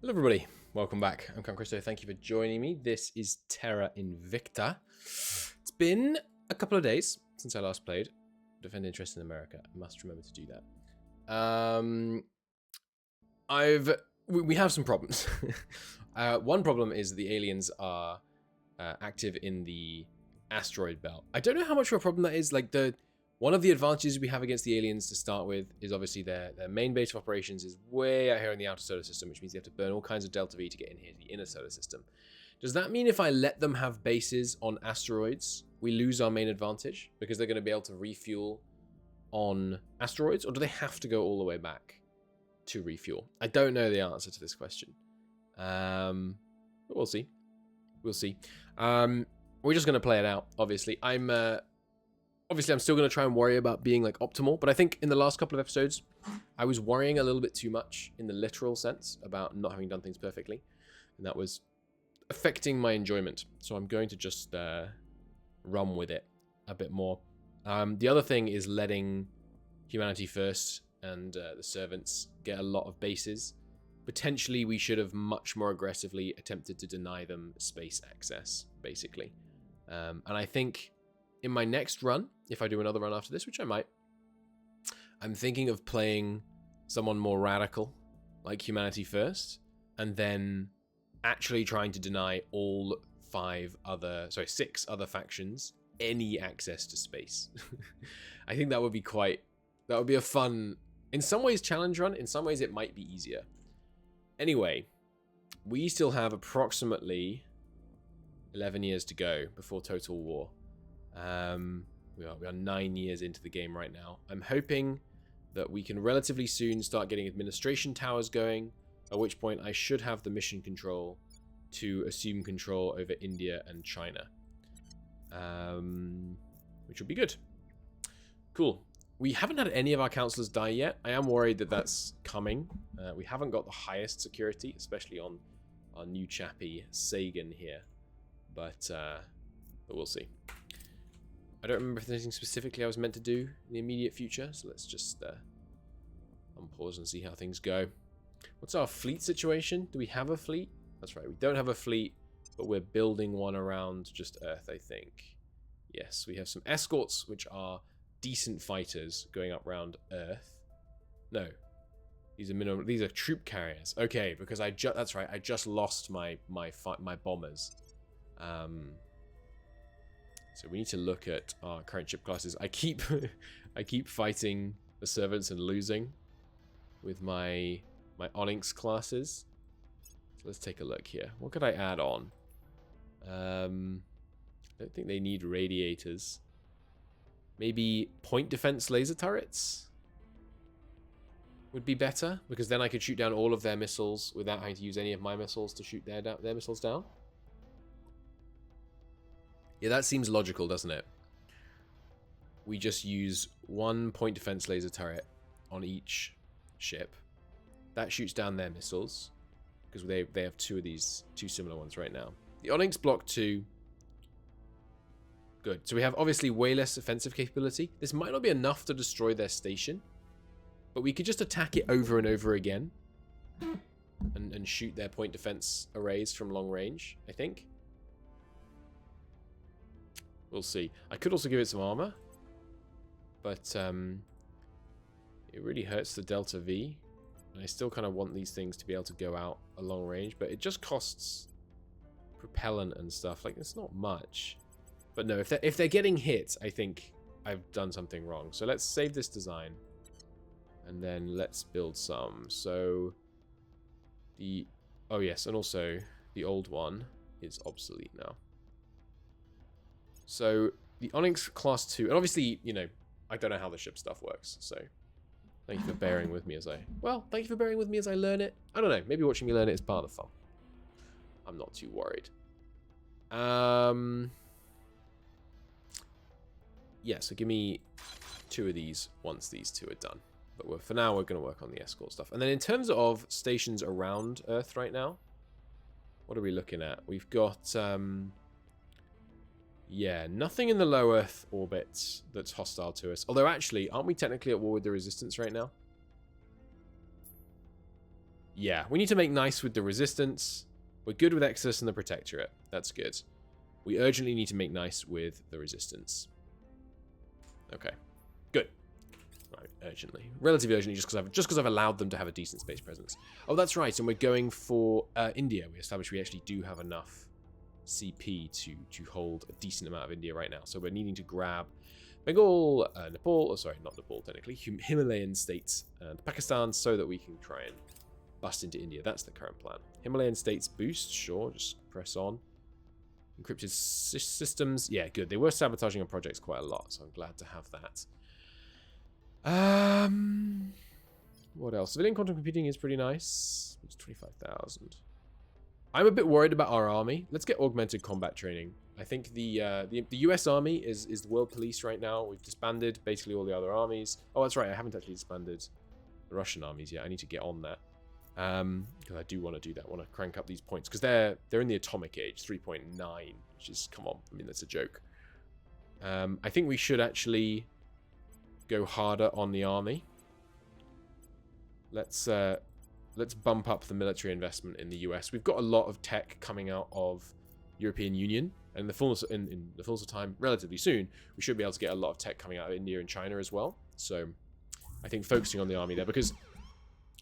Hello everybody, welcome back. I'm Christo. Thank you for joining me. This is Terra Invicta. It's been a couple of days since I last played Defend Interest in America. I must remember to do that. We have some problems. One problem is that the aliens are active in the asteroid belt. I don't know how much of a problem that is. Like one of the advantages we have against the aliens to start with is obviously their main base of operations is way out here in the outer solar system, which means they have to burn all kinds of delta V to get in here to the inner solar system. Does that mean if I let them have bases on asteroids, we lose our main advantage because they're going to be able to refuel on asteroids, or do they have to go all the way back to refuel? I don't know the answer to this question. But we'll see. We'll see. We're just going to play it out, obviously. Obviously, I'm still going to try and worry about being like optimal, but I think in the last couple of episodes, I was worrying a little bit too much in the literal sense about not having done things perfectly, and that was affecting my enjoyment. So I'm going to just run with it a bit more. The other thing is letting humanity first and the servants get a lot of bases. Potentially, we should have much more aggressively attempted to deny them space access, basically. And I think in my next run, if I do another run after this, which I might, I'm thinking of playing someone more radical, like humanity first, and then actually trying to deny all six other factions any access to space. I think that would be a fun, in some ways challenge run, in some ways it might be easier. Anyway, we still have approximately 11 years to go before total war. We are 9 years into the game right now. I'm hoping that we can relatively soon start getting administration towers going, at which point I should have the mission control to assume control over India and China, which will be good. Cool. We haven't had any of our councillors die yet. I am worried that that's coming. We haven't got the highest security, especially on our new chappy Sagan here, but we'll see. I don't remember if there's anything specifically I was meant to do in the immediate future, so let's just unpause and see how things go. What's our fleet situation? Do we have a fleet? That's right, we don't have a fleet, but we're building one around just Earth, I think. Yes, we have some escorts, which are decent fighters going up around Earth. No, these are troop carriers. Okay, because that's right, I just lost my bombers. So we need to look at our current ship classes. I keep fighting the servants and losing with my Onyx classes. So let's take a look here. What could I add on? I don't think they need radiators. Maybe point defense laser turrets would be better, because then I could shoot down all of their missiles without having to use any of my missiles to shoot their missiles down. Yeah, that seems logical, doesn't it? We just use one point defense laser turret on each ship. That shoots down their missiles, because they have two similar ones right now. The Onyx block 2. Good. So we have obviously way less offensive capability. This might not be enough to destroy their station, but we could just attack it over and over again and shoot their point defense arrays from long range, I think. We'll see. I could also give it some armor, but it really hurts the Delta V. And I still kind of want these things to be able to go out a long range, but it just costs propellant and stuff. Like, it's not much. But no, if they're getting hit, I think I've done something wrong. So let's save this design, and then let's build some. So oh yes, and also the old one is obsolete now. So the Onyx class 2, and obviously, you know, I don't know how the ship stuff works, so thank you for bearing with me as I learn it. I don't know, maybe watching me learn it is part of the fun. I'm not too worried. Yeah, so give me 2 of these once these 2 are done. But for now, we're going to work on the escort stuff. And then in terms of stations around Earth right now, what are we looking at? We've got yeah, nothing in the low Earth orbit that's hostile to us. Although, actually, aren't we technically at war with the Resistance right now? Yeah, we need to make nice with the resistance. We're good with Exodus and the Protectorate. That's good. We urgently need to make nice with the resistance. Okay, good. Right, urgently. Relatively urgently, just because I've allowed them to have a decent space presence. Oh, that's right, and we're going for India. We established we actually do have enough CP to hold a decent amount of India right now. So we're needing to grab Bengal, Nepal, oh, sorry, not Nepal technically, Himalayan states and Pakistan so that we can try and bust into India. That's the current plan. Himalayan states boost, sure, just press on. Encrypted systems, yeah, good. They were sabotaging our projects quite a lot, so I'm glad to have that. What else? Civilian quantum computing is pretty nice. It's 25,000. I'm a bit worried about our army. Let's get augmented combat training. I think the US army is the world police right now. We've disbanded basically all the other armies. Oh, that's right. I haven't actually disbanded the Russian armies yet. I need to get on that. Because I do want to do that. I want to crank up these points because they're in the atomic age, 3.9, which is, come on, I mean, that's a joke. I think we should actually go harder on the army. Let's bump up the military investment in the US. We've got a lot of tech coming out of European Union, and in the fullness of time, relatively soon, we should be able to get a lot of tech coming out of India and China as well. So I think focusing on the army there, because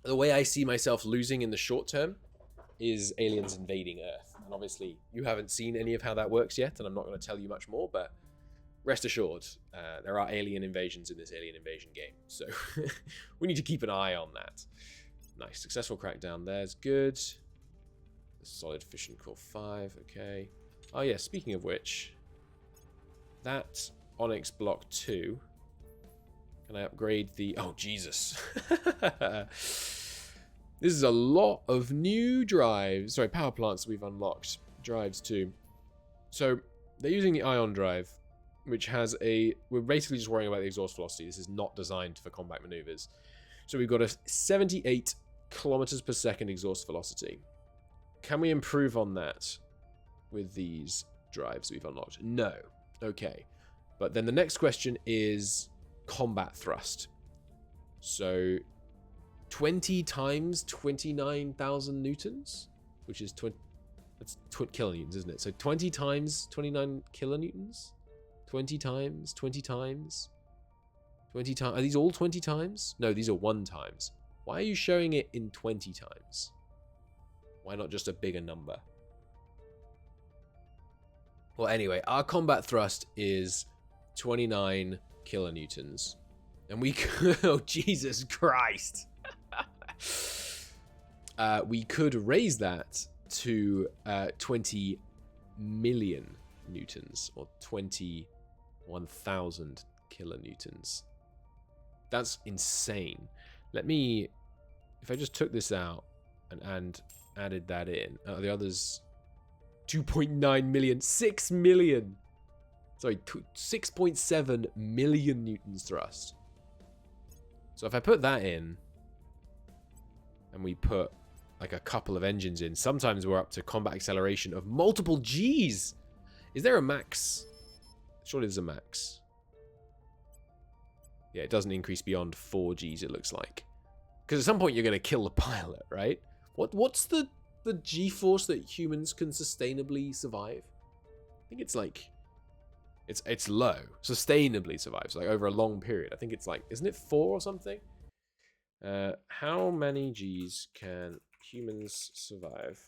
the way I see myself losing in the short term is aliens invading Earth. And obviously, you haven't seen any of how that works yet, and I'm not going to tell you much more, but rest assured, there are alien invasions in this alien invasion game. So we need to keep an eye on that. Nice. Successful crackdown there's good. Solid fission core 5, okay. Oh yeah, speaking of which, that Onyx block 2... Can I upgrade the... Oh, Jesus. This is a lot of new drives. Sorry, power plants we've unlocked. Drives too. So, they're using the ion drive, which has a... We're basically just worrying about the exhaust velocity. This is not designed for combat maneuvers. So we've got a 78 kilometers per second exhaust velocity. Can we improve on that with these drives we've unlocked? No. Okay. But then the next question is... combat thrust. So 20 times 29,000 newtons, which is that's kilonewtons, isn't it? So 20 times 29 kilonewtons, 20 times 20 times 20 times. Are these all 20 times? No, these are 1 times. Why are you showing it in 20 times? Why not just a bigger number? Well, anyway, our combat thrust is 29 kilonewtons, and we could, oh Jesus Christ, we could raise that to 20 million newtons, or 21,000 kilonewtons. That's insane. Let me, if I just took this out and added that in, the others 2.9 million, 6 million. Sorry, 6.7 million newtons thrust. So if I put that in, and we put like a couple of engines in, sometimes we're up to combat acceleration of multiple Gs. Is there a max? Surely there's a max. Yeah, it doesn't increase beyond 4 Gs, it looks like. Because at some point you're going to kill the pilot, right? What's the G-force that humans can sustainably survive? I think it's like... It's low. Sustainably survives, like over a long period. I think it's like, isn't it 4 or something? How many Gs can humans survive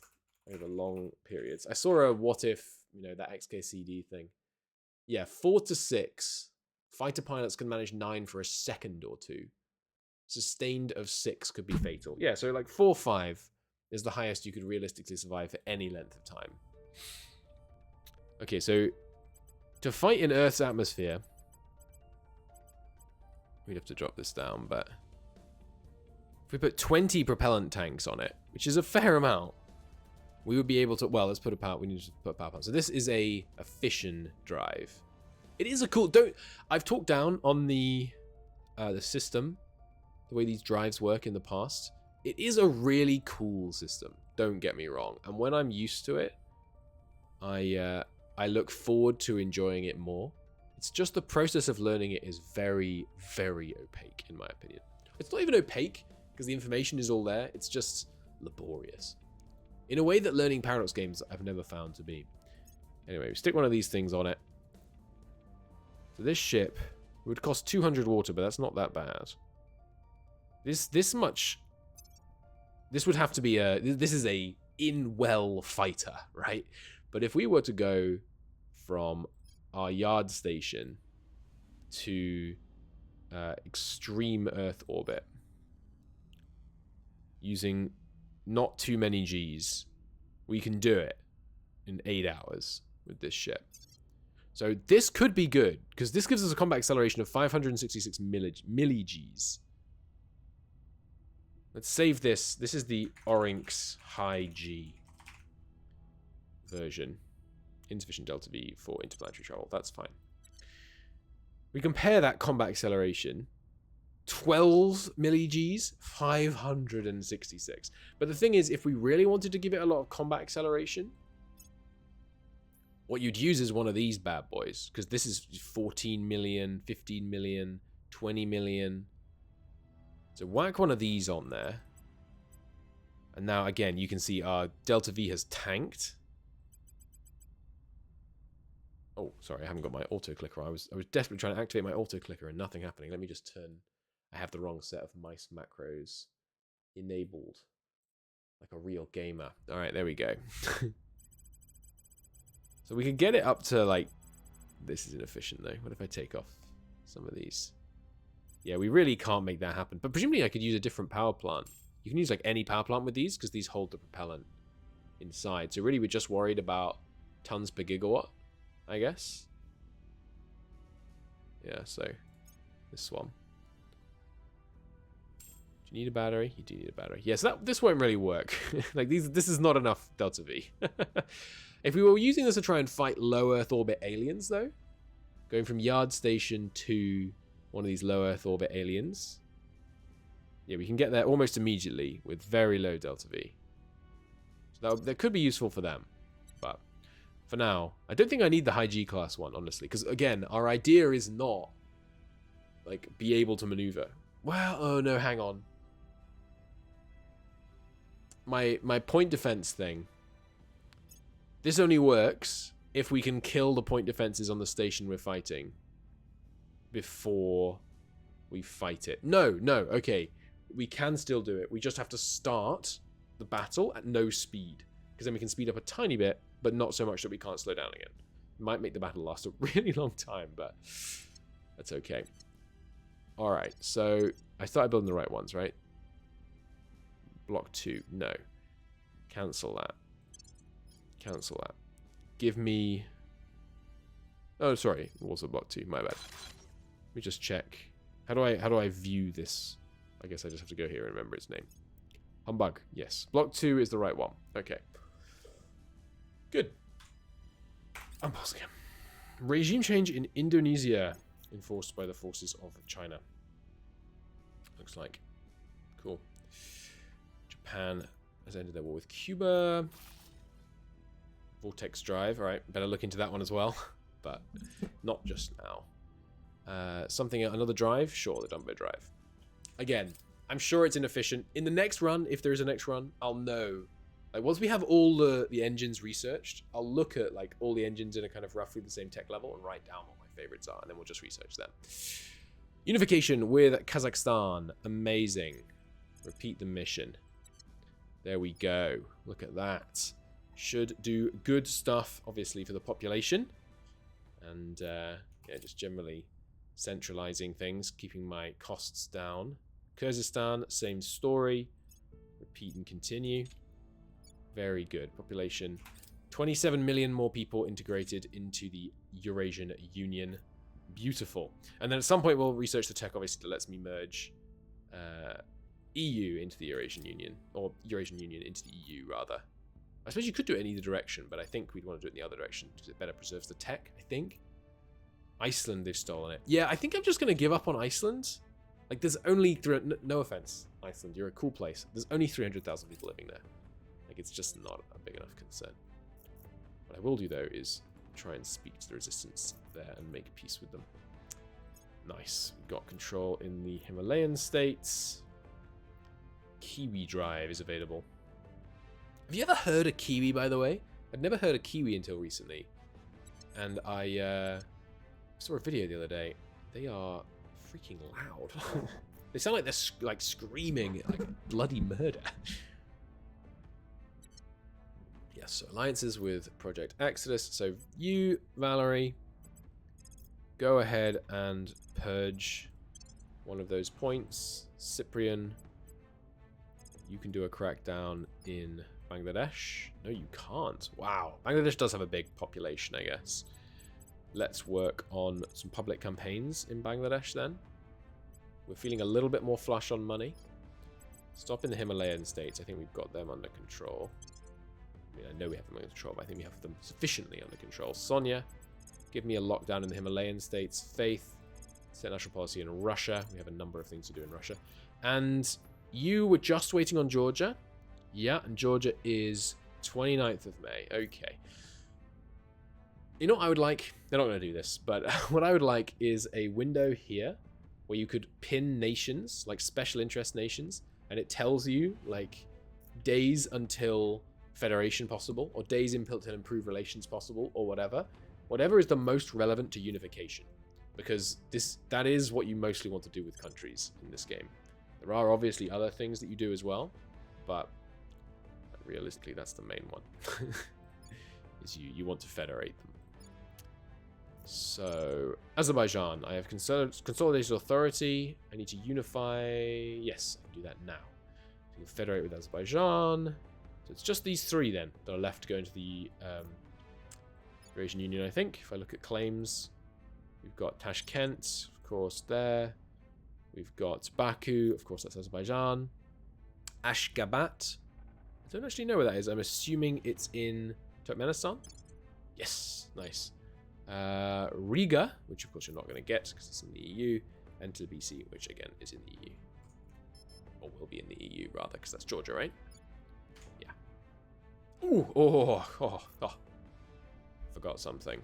over long periods? I saw a what if, that XKCD thing. Yeah, 4 to 6. Fighter pilots can manage 9 for a second or 2. Sustained of 6 could be fatal. Yeah, so like 4 or 5 is the highest you could realistically survive for any length of time. Okay, so to fight in Earth's atmosphere, we'd have to drop this down, but if we put 20 propellant tanks on it, which is a fair amount, we would be able to, well, let's put a power, we need to put a power plant. So this is a fission drive. It is a cool, I've talked down on the system, the way these drives work in the past. It is a really cool system, don't get me wrong. And when I'm used to it, I look forward to enjoying it more. It's just the process of learning it is very, very opaque, in my opinion. It's not even opaque, because the information is all there. It's just laborious. In a way that learning Paradox games I've never found to be. Anyway, we stick one of these things on it. So this ship would cost 200 water, but that's not that bad. This much... This would have to be a... This is a in-well fighter, right? But if we were to go from our yard station to extreme Earth orbit using not too many Gs, we can do it in 8 hours with this ship. So this could be good, because this gives us a combat acceleration of 566 milli-Gs. Let's save this. This is the Oryx High G version. Insufficient delta V for interplanetary travel. That's fine. We compare that combat acceleration. 12 milli-Gs, 566. But the thing is, if we really wanted to give it a lot of combat acceleration, what you'd use is one of these bad boys, because this is 14 million, 15 million, 20 million. So whack one of these on there. And now, again, you can see our Delta V has tanked. Oh, sorry, I haven't got my auto-clicker. I was desperately trying to activate my auto-clicker and nothing happening. Let me just turn... I have the wrong set of mice macros enabled. Like a real gamer. Alright, there we go. So we can get it up to, like... This is inefficient, though. What if I take off some of these? Yeah, we really can't make that happen. But presumably I could use a different power plant. You can use, like, any power plant with these, because these hold the propellant inside. So really we're just worried about tons per gigawatt, I guess. Yeah, so this one. Do you need a battery? You do need a battery. Yes, yeah, so this won't really work. Like this is not enough Delta V. If we were using this to try and fight low Earth orbit aliens, though, going from yard station to one of these low Earth orbit aliens, yeah, we can get there almost immediately with very low Delta V. So that could be useful for them, but for now, I don't think I need the high G class one, honestly, because again, our idea is not like be able to maneuver. Well, oh no, hang on. My point defense thing. This only works if we can kill the point defenses on the station we're fighting before we fight it. No, okay. We can still do it. We just have to start the battle at no speed, because then we can speed up a tiny bit, but not so much that we can't slow down again. It might make the battle last a really long time, but that's okay. Alright, so I started building the right ones, right? Block 2, no. Cancel that. Cancel that. Give me... Oh, sorry. Also block 2, my bad. Let me just check. How do I view this? I guess I just have to go here and remember its name. Humbug, yes. Block 2 is the right one. Okay. Good. Unpause again. Regime change in Indonesia enforced by the forces of China. Looks like. Cool. Japan has ended their war with Cuba. Vortex drive. Alright, better look into that one as well. But not just now. Another drive? Sure, the Dumbo drive. Again, I'm sure it's inefficient. In the next run, if there is a next run, I'll know. Like, once we have all the engines researched, I'll look at, like, all the engines in a kind of roughly the same tech level and write down what my favorites are, and then we'll just research them. Unification with Kazakhstan. Amazing. Repeat the mission. There we go. Look at that. Should do good stuff, obviously, for the population. And, yeah, just generally centralizing things, keeping my costs down. Kyrgyzstan, same story. Repeat and continue. Very good. Population. 27 million more people integrated into the Eurasian Union. Beautiful. And then at some point we'll research the tech, obviously, that lets me merge EU into the Eurasian Union. Or Eurasian Union into the EU, rather. I suppose you could do it in either direction, but I think we'd want to do it in the other direction because it better preserves the tech, I think. Iceland, they've stolen it. Yeah, I think I'm just going to give up on Iceland. Like, there's only... No offense, Iceland. You're a cool place. There's only 300,000 people living there. Like, it's just not a big enough concern. What I will do, though, is try and speak to the resistance there and make peace with them. Nice. We've got control in the Himalayan states. Kiwi Drive is available. Have you ever heard a Kiwi, by the way? I'd never heard a Kiwi until recently. And I saw a video the other day. They are freaking loud. They sound like they're like screaming like bloody murder. Yes, so alliances with Project Exodus. So you, Valerie, go ahead and purge one of those points. Cyprian, you can do a crackdown in Bangladesh. No, you can't. Wow. Bangladesh does have a big population, I guess. Let's work on some public campaigns in Bangladesh then. We're feeling a little bit more flush on money. Stop in the Himalayan states. I think we've got them under control. I mean, I know we have them under control, but I think we have them sufficiently under control. Sonia, give me a lockdown in the Himalayan states. Faith, set national policy in Russia. We have a number of things to do in Russia. And you were just waiting on Georgia. Yeah, and Georgia is 29th of May. Okay. You know what I would like? They're not going to do this, but what I would like is a window here where you could pin nations, like special interest nations, and it tells you, like, days until federation possible, or days until improved relations possible, or whatever. Whatever is the most relevant to unification. Because that is what you mostly want to do with countries in this game. There are obviously other things that you do as well, but realistically that's the main one. Is you want to federate them. So, Azerbaijan, I have consolidated authority. I need to unify. Yes, I can do that now. So you federate with Azerbaijan. So it's just these three then that are left to go into the Eurasian Union, I think. If I look at claims, we've got Tashkent, of course, there. We've got Baku, of course, that's Azerbaijan. Ashgabat. I don't actually know where that is. I'm assuming it's in Turkmenistan. Yes, nice. Riga, which of course you're not going to get because it's in the EU, and Tbilisi, which again is in the EU, or will be in the EU rather, because that's Georgia, right? Yeah. Ooh, forgot something.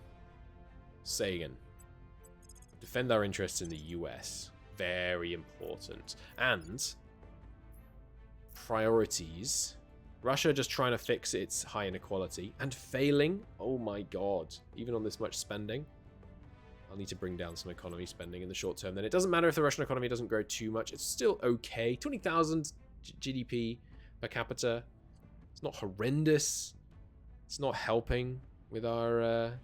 Sagan. Defend our interests in the US. Very important. And priorities. Russia just trying to fix its high inequality and failing. Oh my god. Even on this much spending. I'll need to bring down some economy spending in the short term. Then it doesn't matter if the Russian economy doesn't grow too much. It's still okay. 20,000 GDP per capita. It's not horrendous. It's not helping with our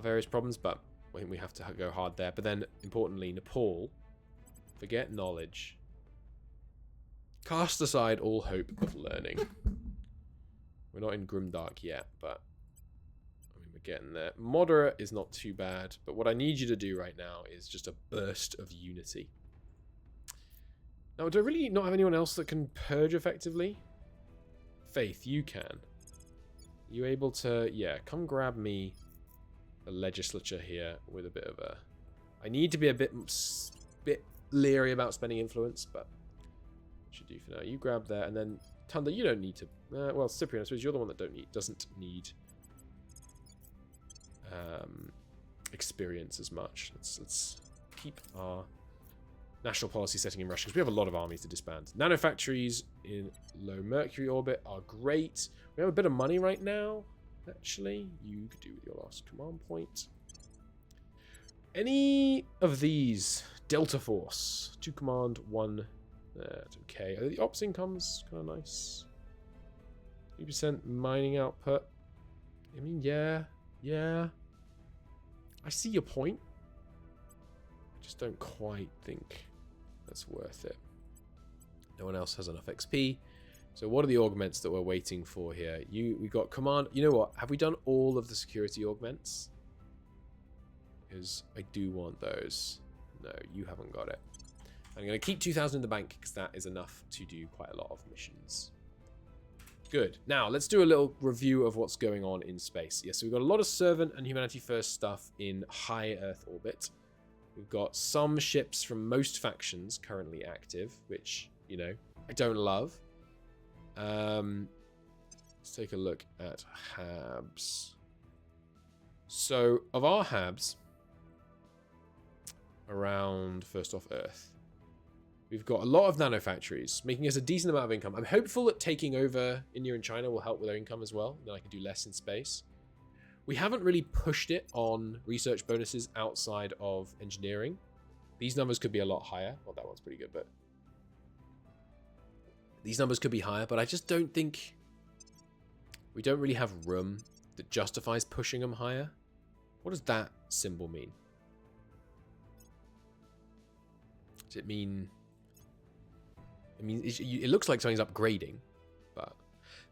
various problems, but I think we have to go hard there. But then, importantly, Nepal. Forget knowledge. Cast aside all hope of learning. We're not in Grimdark yet, but I mean, we're getting there. Moderate is not too bad, but what I need you to do right now is just a burst of unity. Now, do I really not have anyone else that can purge effectively? Faith, you can. You able to, yeah, come grab me the legislature here with a bit of a... I need to be a bit leery about spending influence, but should do for now. You grab there, and then Tunda, you don't need to. Well, Cyprian, I suppose you're the one that doesn't need experience as much. Let's keep our national policy setting in Russia because we have a lot of armies to disband. Nano factories in low Mercury orbit are great. We have a bit of money right now. Actually, you could do with your last command point. Any of these Delta Force, 2 command, 1. That's okay. The ops income's kind of nice. 3% mining output. I mean, yeah. I see your point. I just don't quite think that's worth it. No one else has enough XP. So what are the augments that we're waiting for here? We got command. You know what? Have we done all of the security augments? Because I do want those. No, you haven't got it. I'm going to keep 2,000 in the bank because that is enough to do quite a lot of missions. Good. Now, let's do a little review of what's going on in space. Yes, so we've got a lot of servant and humanity first stuff in high Earth orbit. We've got some ships from most factions currently active, which, you know, I don't love. Let's take a look at HABs. So, of our HABs around first off Earth, We've got a lot of nano factories, making us a decent amount of income. I'm hopeful that taking over India and China will help with their income as well. Then I can do less in space. We haven't really pushed it on research bonuses outside of engineering. These numbers could be a lot higher. Well, that one's pretty good, but these numbers could be higher, but I just don't think we don't really have room that justifies pushing them higher. What does that symbol mean? Does it mean... I mean, it looks like something's upgrading, but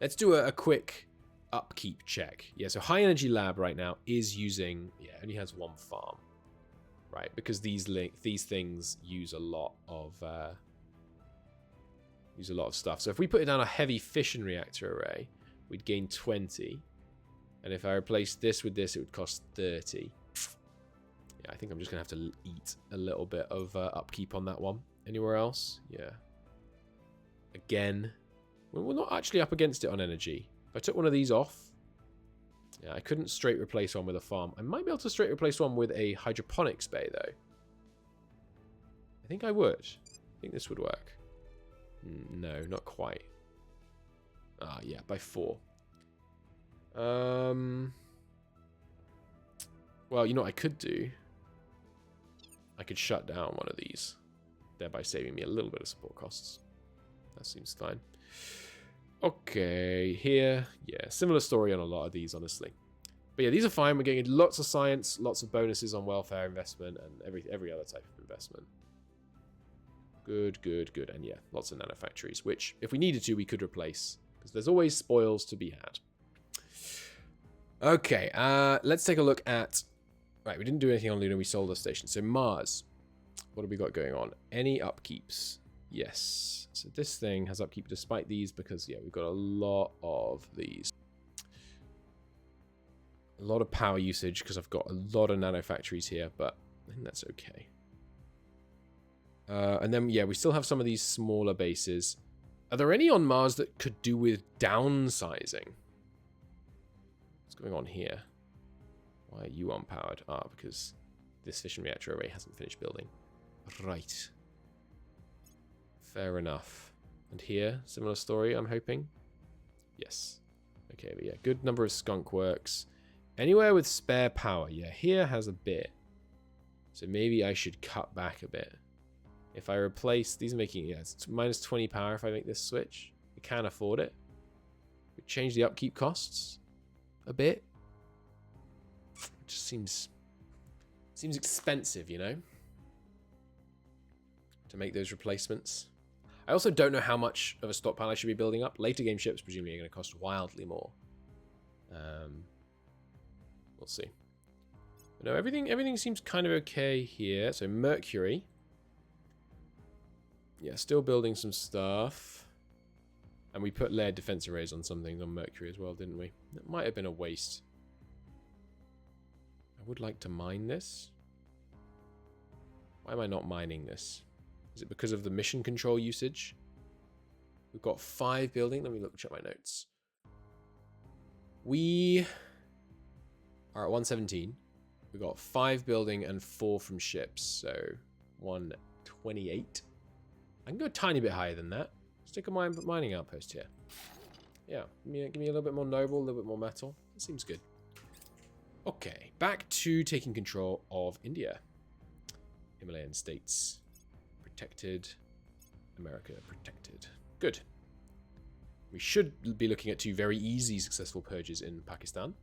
let's do a quick upkeep check. Yeah, so High Energy Lab right now is using... Yeah, only has one farm. Right, because these things use a lot of stuff. So if we put it down a heavy fission reactor array, we'd gain 20. And if I replace this with this, it would cost 30. Yeah, I think I'm just going to have to eat a little bit of upkeep on that one. Anywhere else? Yeah. Again, we're not actually up against it on energy. If I took one of these off, yeah, I couldn't straight replace one with a farm. I might be able to straight replace one with a hydroponics bay, though. I think I would. I think this would work. No, not quite. Ah, yeah, by 4. Well, you know what I could do? I could shut down one of these, thereby saving me a little bit of support costs. That seems fine. Okay, here, yeah, similar story on a lot of these, honestly. But yeah, these are fine. We're getting lots of science, lots of bonuses on welfare investment, and every other type of investment. Good, good, good. And yeah, lots of nano factories, which, if we needed to, we could replace, because there's always spoils to be had. Okay, let's take a look at... Right, we didn't do anything on Lunar, we sold our station. So Mars, what have we got going on? Any upkeeps? Yes. So this thing has upkeep despite these because, yeah, we've got a lot of these. A lot of power usage because I've got a lot of nano factories here, but I think that's okay. And then, yeah, we still have some of these smaller bases. Are there any on Mars that could do with downsizing? What's going on here? Why are you unpowered? Ah, because this fission reactor array hasn't finished building. Right. Fair enough. And here, similar story, I'm hoping. Yes. Okay, but yeah, good number of skunk works. Anywhere with spare power. Yeah, here has a bit. So maybe I should cut back a bit. If I replace... These are making... Yeah, it's minus 20 power if I make this switch. We can afford it. We change the upkeep costs a bit. It just seems expensive, you know? To make those replacements. I also don't know how much of a stockpile I should be building up. Later game ships presumably are going to cost wildly more. We'll see. But no, everything seems kind of okay here. So Mercury. Yeah, still building some stuff. And we put layered defense arrays on some things on Mercury as well, didn't we? That might have been a waste. I would like to mine this. Why am I not mining this? Is it because of the mission control usage? We've got 5 building. Let me check my notes. We are at 117. We've got 5 building and 4 from ships. So 128. I can go a tiny bit higher than that. Stick a mining outpost here. Yeah, give me a little bit more noble, a little bit more metal. That seems good. Okay, back to taking control of India. Himalayan states protected. America protected. Good. We should be looking at 2 very easy successful purges in Pakistan.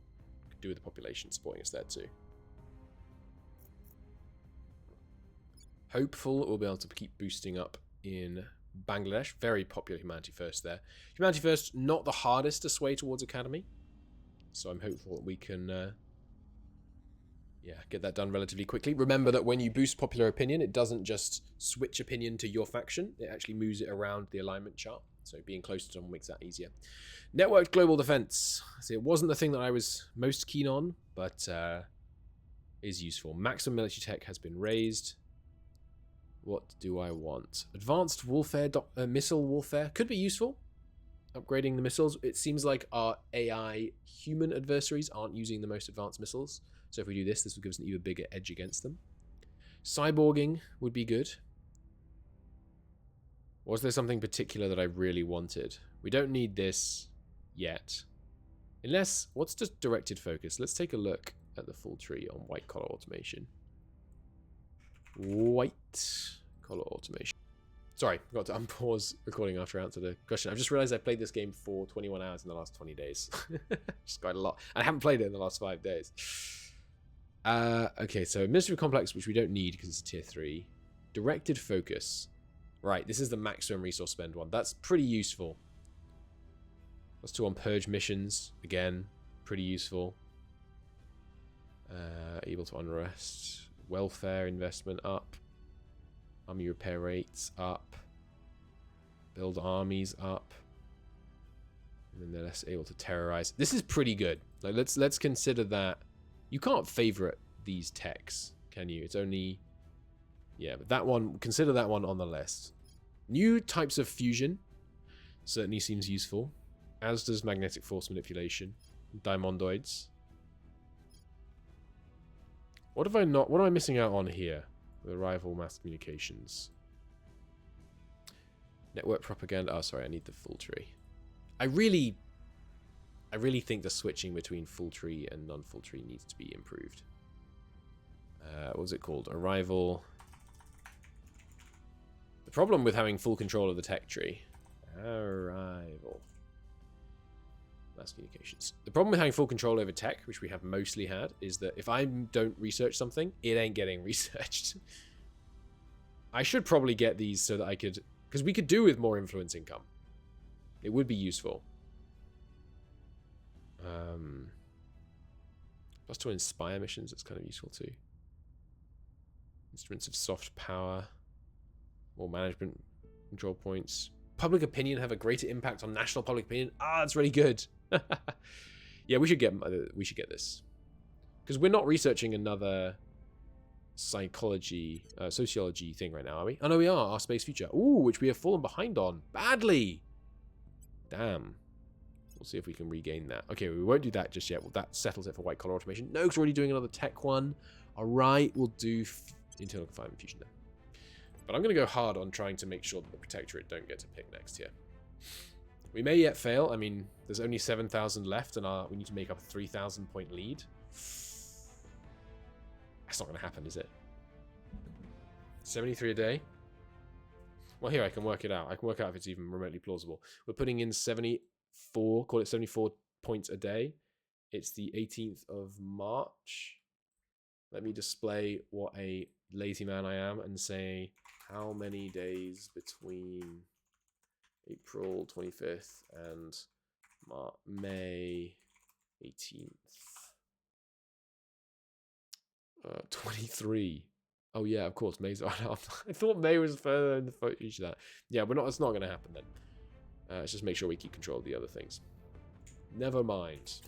Could do with the population supporting us there too. Hopeful that we'll be able to keep boosting up in Bangladesh. Very popular Humanity First there. Humanity First, not the hardest to sway towards Academy. So I'm hopeful that we can get that done relatively quickly. Remember that when you boost popular opinion, it doesn't just switch opinion to your faction. It actually moves it around the alignment chart. So being close to someone makes that easier. Networked global defense. See, it wasn't the thing that I was most keen on, but is useful. Maximum military tech has been raised. What do I want? Advanced warfare, missile warfare could be useful. Upgrading the missiles. It seems like our AI human adversaries aren't using the most advanced missiles. So if we do this, this will give us an even bigger edge against them. Cyborging would be good. Was there something particular that I really wanted? We don't need this yet. Unless, what's just directed focus? Let's take a look at the full tree on white collar automation. White collar automation. Sorry, forgot to unpause recording after I answered the question. I've just realized I played this game for 21 hours in the last 20 days. Just quite a lot. I haven't played it in the last 5 days. Okay, so Administrative Complex, which we don't need because it's a tier 3. Directed focus. Right, this is the maximum resource spend one. That's pretty useful. That's 2 on purge missions. Again, pretty useful. Able to unrest. Welfare investment up. Army repair rates up. Build armies up. And then they're less able to terrorize. This is pretty good. Like let's consider that. You can't favorite these techs, can you? It's only, yeah, but that one, consider that one on the list. New types of fusion certainly seems useful, as does magnetic force manipulation, diamondoids. What have I not? What am I missing out on here? The rival mass communications. Network propaganda. Oh, sorry, I need the full tree. I really think the switching between full tree and non-full tree needs to be improved. What was it called? Arrival. The problem with having full control of the tech tree. Arrival. Mass communications. The problem with having full control over tech, which we have mostly had, is that if I don't research something, it ain't getting researched. I should probably get these so that I could... Because we could do with more influence income. It would be useful. Plus 2 inspire missions, that's kind of useful too. Instruments of soft power. More management control points. Public opinion have a greater impact on national public opinion. Ah, that's really good. Yeah, we should get this. Because we're not researching another psychology, sociology thing right now, are we? Oh no, we are. Our space future. Ooh, which we have fallen behind on. Badly. Damn. We'll see if we can regain that. Okay, we won't do that just yet. Well, that settles it for white collar automation. No, because we're already doing another tech one. Alright, we'll do internal confinement fusion then. But I'm going to go hard on trying to make sure that the Protectorate don't get to pick next here. We may yet fail. I mean, there's only 7,000 left, and we need to make up a 3,000 point lead. That's not going to happen, is it? 73 a day? Well, here, I can work it out. I can work out if it's even remotely plausible. We're putting in 74, call it 74 points a day. It's the 18th of March. Let me display what a lazy man I am and say how many days between April 25th and May 18th. 23. Oh yeah, of course, May's right after. I thought May was further in the future. That. Yeah, we're not. It's not going to happen then. Let's just make sure we keep control of the other things. Never mind.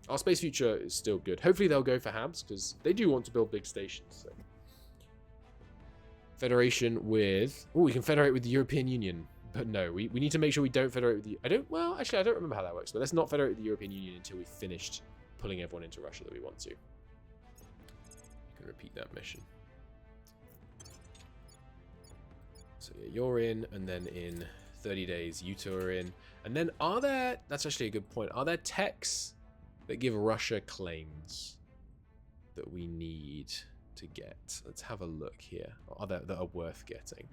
Our space future is still good. Hopefully they'll go for Habs because they do want to build big stations. So. Federation with... Oh, we can federate with the European Union. But no, we need to make sure we don't federate with the... Well, actually, I don't remember how that works. But let's not federate with the European Union until we've finished pulling everyone into Russia that we want to. You can repeat that mission. So yeah, you're in, and then in 30 days, you two are in. And then are there... That's actually a good point. Are there techs that give Russia claims that we need to get? Let's have a look here. Are there that are worth getting?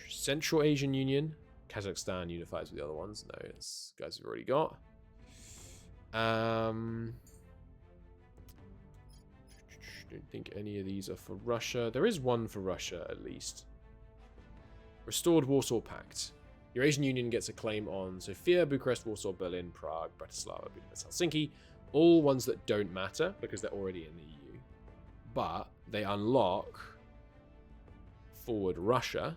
Central Asian Union. Kazakhstan unifies with the other ones. No, it's guys we've already got. Don't think any of these are for Russia. There is one for Russia, at least. Restored Warsaw Pact. Eurasian Union gets a claim on Sofia, Bucharest, Warsaw, Berlin, Prague, Bratislava, Budapest, Helsinki. All ones that don't matter because they're already in the EU. But they unlock Forward Russia,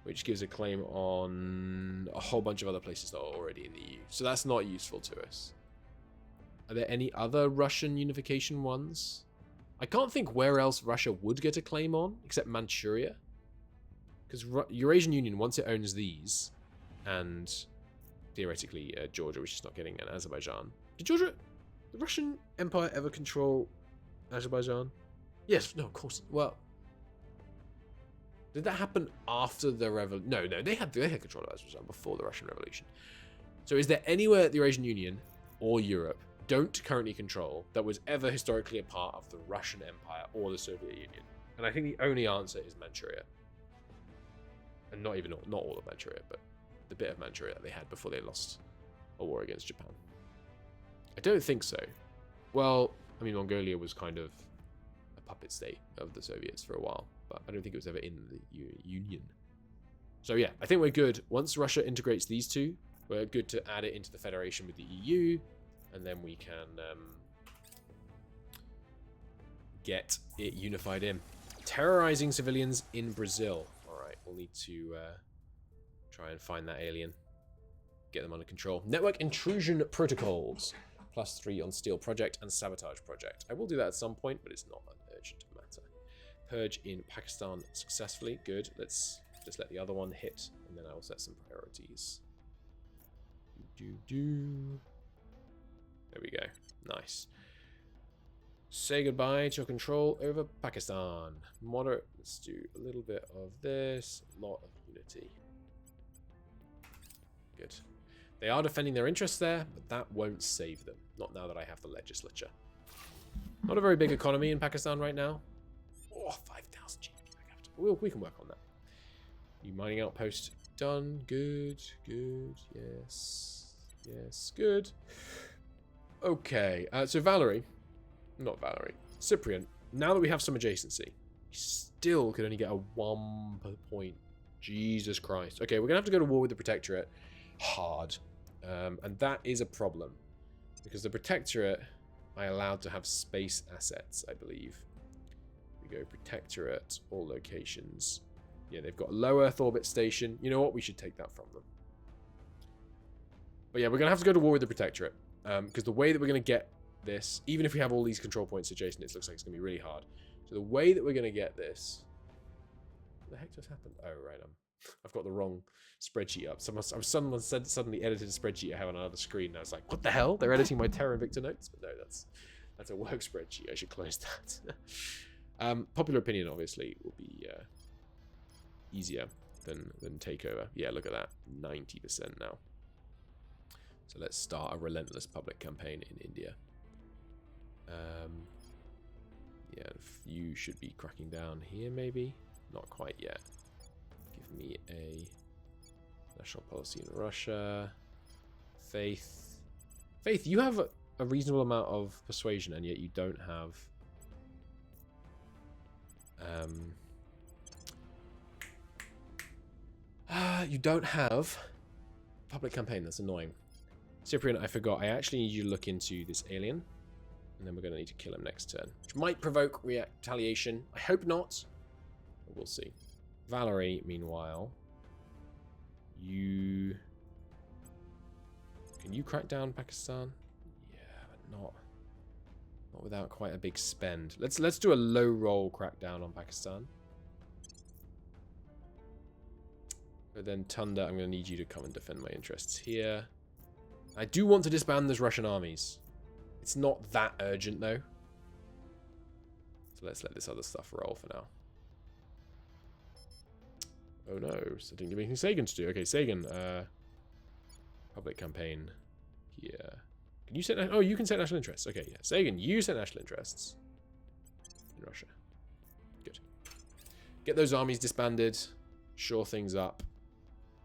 which gives a claim on a whole bunch of other places that are already in the EU. So that's not useful to us. Are there any other Russian unification ones? I can't think where else Russia would get a claim on, except Manchuria. Because Eurasian Union, once it owns these, and theoretically Georgia, which is not getting, and Azerbaijan. Did the Russian Empire ever control Azerbaijan? Yes, no, of course. Well, Did that happen after the revolution? No, they had control of Azerbaijan before the Russian Revolution. So is there anywhere the Eurasian Union or Europe don't currently control that was ever historically a part of the Russian Empire or the Soviet Union? And I think the only answer is Manchuria. And not all of Manchuria, but the bit of Manchuria that they had before they lost a war against Japan. I don't think so. Well, I mean, Mongolia was kind of a puppet state of the Soviets for a while, but I don't think it was ever in the Union. So yeah, I think we're good. Once Russia integrates these two, we're good to add it into the Federation with the EU, and then we can get it unified in. Terrorizing civilians in Brazil. Alright, we'll need to try and find that alien. Get them under control. Network intrusion protocols. +3 on Steel Project and Sabotage Project. I will do that at some point, but it's not an urgent matter. Purge in Pakistan successfully. Good. Let's just let the other one hit, and then I will set some priorities. There we go. Nice. Say goodbye to your control over Pakistan. Moderate. Let's do a little bit of this. A lot of unity. Good. They are defending their interests there, but that won't save them. Not now that I have the legislature. Not a very big economy in Pakistan right now. Oh, 5,000 GDP per capita. We can work on that. New mining outpost done. Good, good. Yes, yes, good. Okay, so Cyprian, now that we have some adjacency, we still could only get a 1 point. Jesus Christ. Okay, we're going to have to go to war with the Protectorate. Hard. And that is a problem. Because the Protectorate, I allowed to have space assets, I believe. We go Protectorate, all locations. Yeah, they've got a low Earth orbit station. You know what? We should take that from them. But yeah, we're going to have to go to war with the Protectorate. Because the way that we're going to get this, even if we have all these control points adjacent, it looks like it's going to be really hard. So the way that we're going to get this... What the heck just happened? Oh, right. I've got the wrong spreadsheet up. Someone suddenly edited a spreadsheet I have on another screen, and I was like, what the hell? They're editing my Terra Invicta notes? But no, that's a work spreadsheet. I should close that. Popular opinion, obviously, will be easier than takeover. Yeah, look at that. 90% now. So let's start a relentless public campaign in India. Yeah, you should be cracking down here, maybe. Not quite yet. Give me a national policy in Russia. Faith. Faith, you have a reasonable amount of persuasion, and yet you don't have... you don't have public campaign. That's annoying. Cyprian, I forgot. I actually need you to look into this alien. And then we're going to need to kill him next turn. Which might provoke retaliation. I hope not. But we'll see. Valerie, meanwhile. You... Can you crack down Pakistan? Yeah, but not without quite a big spend. Let's do a low roll crackdown on Pakistan. But then Tunda, I'm going to need you to come and defend my interests here. I do want to disband those Russian armies. It's not that urgent, though. So let's let this other stuff roll for now. Oh no, so I didn't give anything Sagan to do. Okay, Sagan, public campaign here. Can you set... Oh, you can set national interests. Okay, yeah. Sagan, you set national interests in Russia. Good. Get those armies disbanded. Shore things up.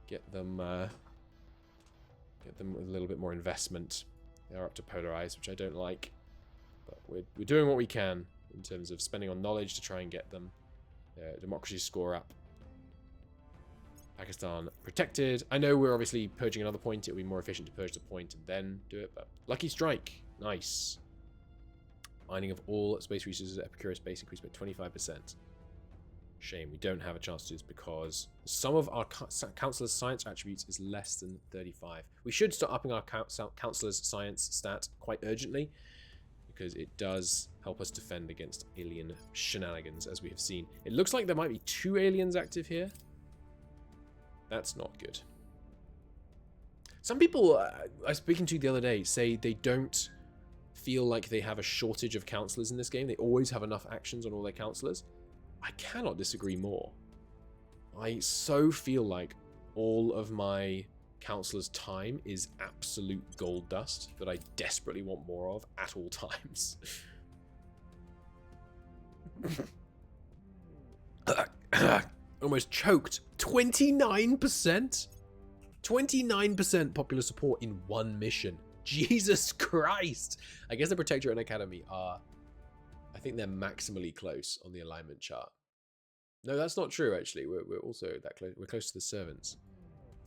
Get them with a little bit more investment. They are up to polarize, which I don't like. But we're doing what we can in terms of spending on knowledge to try and get them democracy score up. Pakistan protected. I know we're obviously purging another point. It would be more efficient to purge the point and then do it. But lucky strike. Nice. Mining of all space resources at Epicurus base increased by 25%. Shame we don't have a chance to do this because some of our councillors' science attributes is less than 35. We should start upping our councillors' science stat quite urgently because it does help us defend against alien shenanigans, as we have seen. It looks like there might be 2 aliens active here. That's not good. Some people I was speaking to the other day say they don't feel like they have a shortage of councillors in this game. They always have enough actions on all their councillors. I cannot disagree more. I so feel like all of my counselor's time is absolute gold dust that I desperately want more of at all times. Almost choked. 29%? 29% popular support in one mission. Jesus Christ! I guess the Protectorate and Academy are... I think they're maximally close on the alignment chart. No, that's not true, actually. We're also that close. We're close to the servants.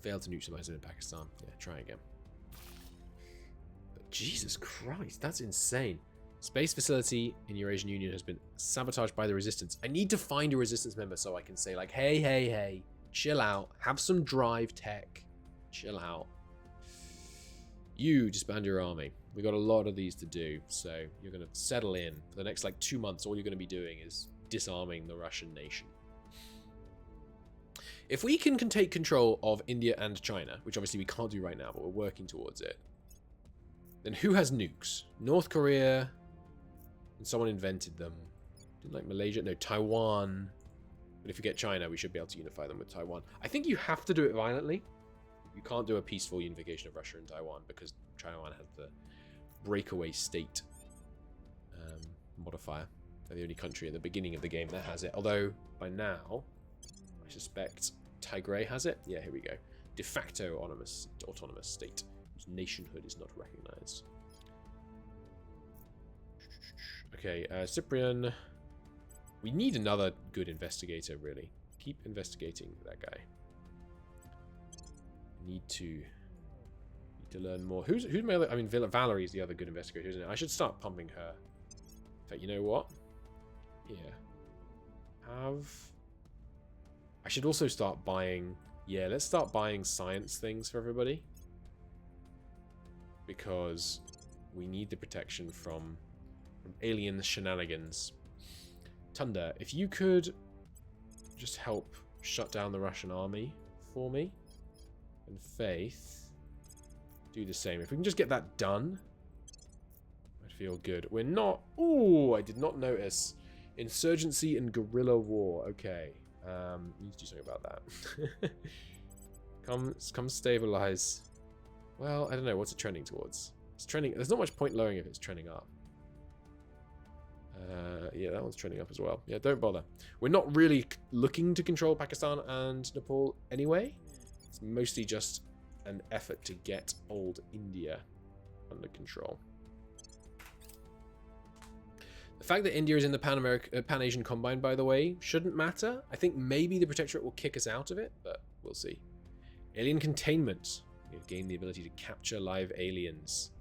Failed to neutralize them in Pakistan. Yeah, try again. But Jesus Christ, that's insane. Space facility in Eurasian Union has been sabotaged by the resistance. I need to find a resistance member so I can say, like, hey, hey, hey, chill out. Have some drive tech. Chill out. You disband your army. We got a lot of these to do, so you're going to settle in. For the next, like, 2 months, all you're going to be doing is disarming the Russian nation. If we can take control of India and China, which obviously we can't do right now, but we're working towards it, then who has nukes? North Korea, and someone invented them. Didn't like Malaysia? No, Taiwan. But if we get China, we should be able to unify them with Taiwan. I think you have to do it violently. You can't do a peaceful unification of Russia and Taiwan because Taiwan has the breakaway state modifier. They're the only country at the beginning of the game that has it. Although, by now, I suspect Tigray has it. Yeah, here we go. De facto autonomous state whose nationhood is not recognized. Okay, Cyprian. We need another good investigator, really. Keep investigating that guy. Need to learn more. Who's my other? I mean, Valerie's the other good investigator, isn't it? I should start pumping her. In fact, you know what? Yeah. I should also start buying... Yeah, let's start buying science things for everybody. Because we need the protection from alien shenanigans. Tunda, if you could just help shut down the Russian army for me. And Faith, do the same. If we can just get that done, I'd feel good. We're not... Ooh, I did not notice. Insurgency and guerrilla war. Okay. Need to do something about that. Come stabilize. Well, I don't know. What's it trending towards? It's trending... There's not much point lowering if it's trending up. Yeah, that one's trending up as well. Yeah, don't bother. We're not really looking to control Pakistan and Nepal anyway. It's mostly just an effort to get old India under control. The fact that India is in the Pan-Asian Combine, by the way, shouldn't matter. I think maybe the Protectorate will kick us out of it, but we'll see. Alien containment. We've gained the ability to capture live aliens.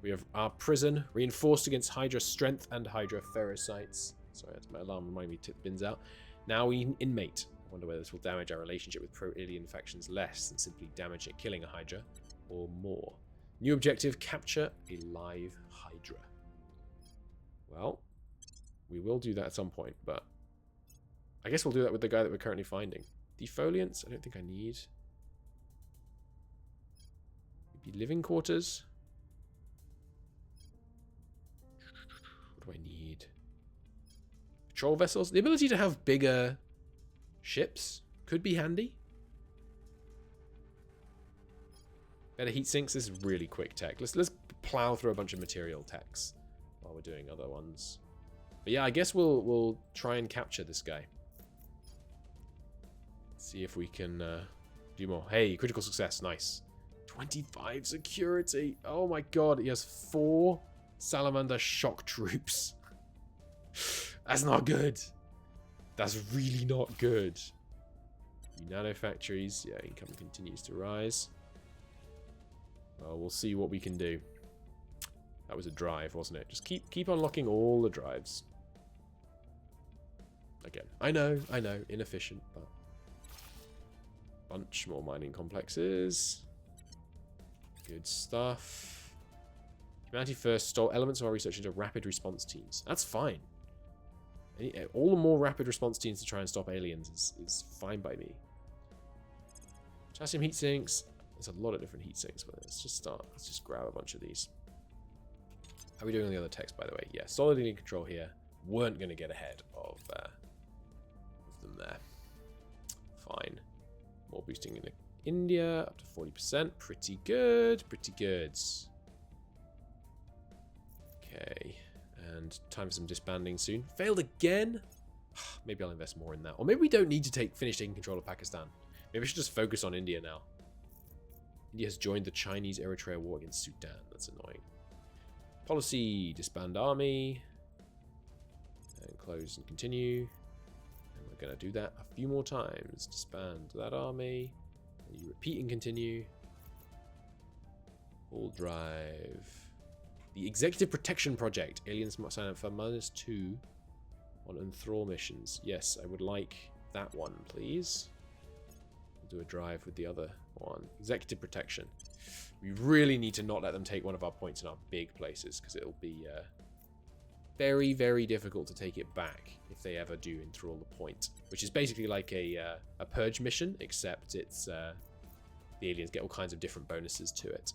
We have our prison reinforced against Hydra strength and Hydra ferrocytes. Sorry, that's my alarm reminding me to tip the bins out. Now we inmate. I wonder whether this will damage our relationship with pro-alien factions less than simply damaging killing a Hydra, or more. New objective, capture a live Hydra. Well, we will do that at some point, but I guess we'll do that with the guy that we're currently finding. Defoliants, I don't think I need. Maybe living quarters. What do I need? Patrol vessels. The ability to have bigger ships could be handy. Better heat sinks. This is really quick tech. Let's plow through a bunch of material techs while we're doing other ones. But yeah, I guess we'll try and capture this guy. See if we can do more. Hey, critical success. Nice. 25 security. Oh my god. He has 4 Salamander shock troops. That's not good. That's really not good. Nano factories. Yeah, income continues to rise. Well, we'll see what we can do. That was a drive, wasn't it? Just keep unlocking all the drives. Again, I know, inefficient, but bunch more mining complexes. Good stuff. Humanity first stole elements of our research into rapid response teams. That's fine. All the more rapid response teams to try and stop aliens is fine by me. Potassium heat sinks. There's a lot of different heat sinks, but let's just start. Let's just grab a bunch of these. How are we doing on the other text, by the way? Yeah, solidly in control here. Weren't going to get ahead of them there. Fine. More boosting in India, up to 40%. Pretty good, pretty good. Okay, and time for some disbanding soon. Failed again? Maybe I'll invest more in that. Or maybe we don't need to finish taking control of Pakistan. Maybe I should just focus on India now. India has joined the Chinese-Eritrea war against Sudan. That's annoying. Policy, disband army. And close and continue. And we're going to do that a few more times. Disband that army. And you repeat and continue. All drive. The Executive Protection Project. Aliens must sign up for -2 on enthrall missions. Yes, I would like that one, please. We'll do a drive with the other one. Executive Protection. We really need to not let them take one of our points in our big places, because it'll be very, very difficult to take it back if they ever do enthrall the point. Which is basically like a purge mission, except it's the aliens get all kinds of different bonuses to it.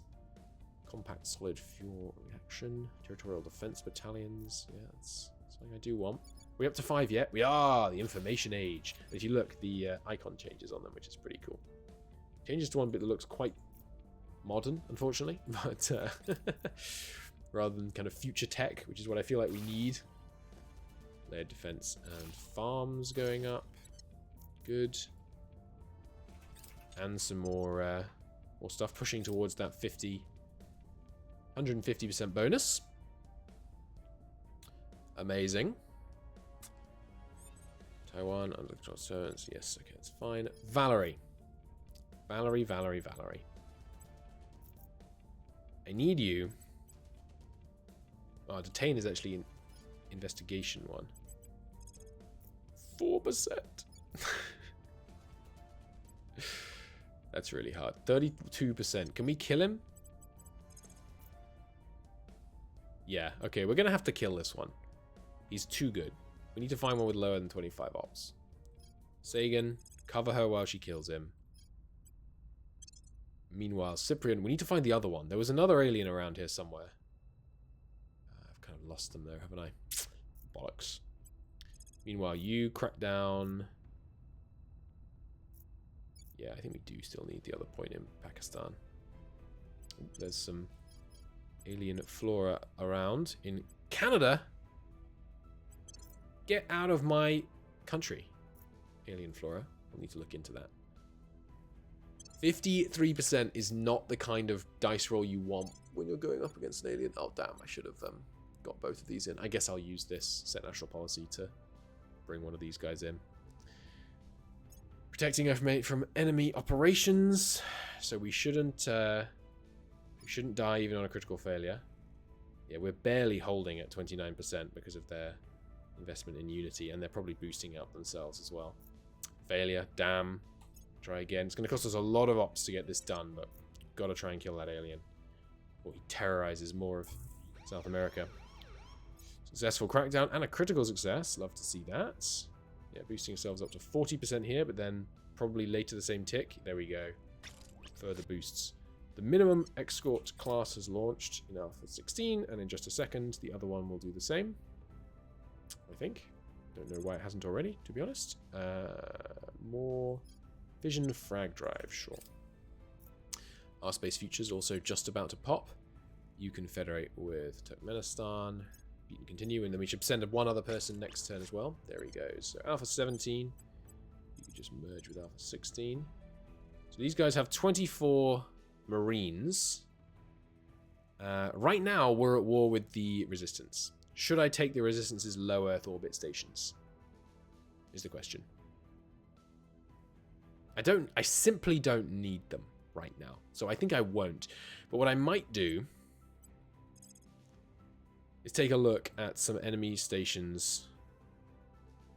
Compact solid fuel reaction, territorial defense battalions. Yeah, that's something I do want. Are we up to 5 yet? We are! The information age. If you look, the icon changes on them, which is pretty cool. Changes to one bit that looks quite modern, unfortunately, but rather than kind of future tech, which is what I feel like we need. Layered defense and farms going up. Good. And some more stuff pushing towards that 150% bonus. Amazing. Taiwan, under control servants. Yes, okay, that's fine. Valerie. Valerie. I need you. Oh, detain is actually an investigation one. 4%. That's really hard. 32%. Can we kill him? Yeah, okay, we're going to have to kill this one. He's too good. We need to find one with lower than 25 ops. Sagan, cover her while she kills him. Meanwhile, Cyprian, we need to find the other one. There was another alien around here somewhere. I've kind of lost them there, haven't I? Bollocks. Meanwhile, you crack down. Yeah, I think we do still need the other point in Pakistan. There's some alien flora around in Canada. Get out of my country. Alien flora. We'll need to look into that. 53% is not the kind of dice roll you want when you're going up against an alien. Oh, damn. I should have got both of these in. I guess I'll use this set national policy to bring one of these guys in. Protecting Earth from enemy operations. So we shouldn't die even on a critical failure. Yeah, we're barely holding at 29% because of their investment in Unity, and they're probably boosting up themselves as well. Failure, damn. Try again. It's going to cost us a lot of ops to get this done, but got to try and kill that alien. Or he terrorizes more of South America. Successful crackdown and a critical success. Love to see that. Yeah, boosting ourselves up to 40% here, but then probably later the same tick. There we go. Further boosts. The minimum escort class has launched in Alpha 16, and in just a second, the other one will do the same. I think. Don't know why it hasn't already, to be honest. More Fission frag drive, sure. Our space futures also just about to pop. You can federate with Turkmenistan. You can continue, and then we should send one other person next turn as well. There he goes. So Alpha 17. You can just merge with Alpha 16. So these guys have 24 Marines. Right now, we're at war with the Resistance. Should I take the Resistance's low Earth orbit stations? Is the question. I simply don't need them right now. So I think I won't. But what I might do is take a look at some enemy stations.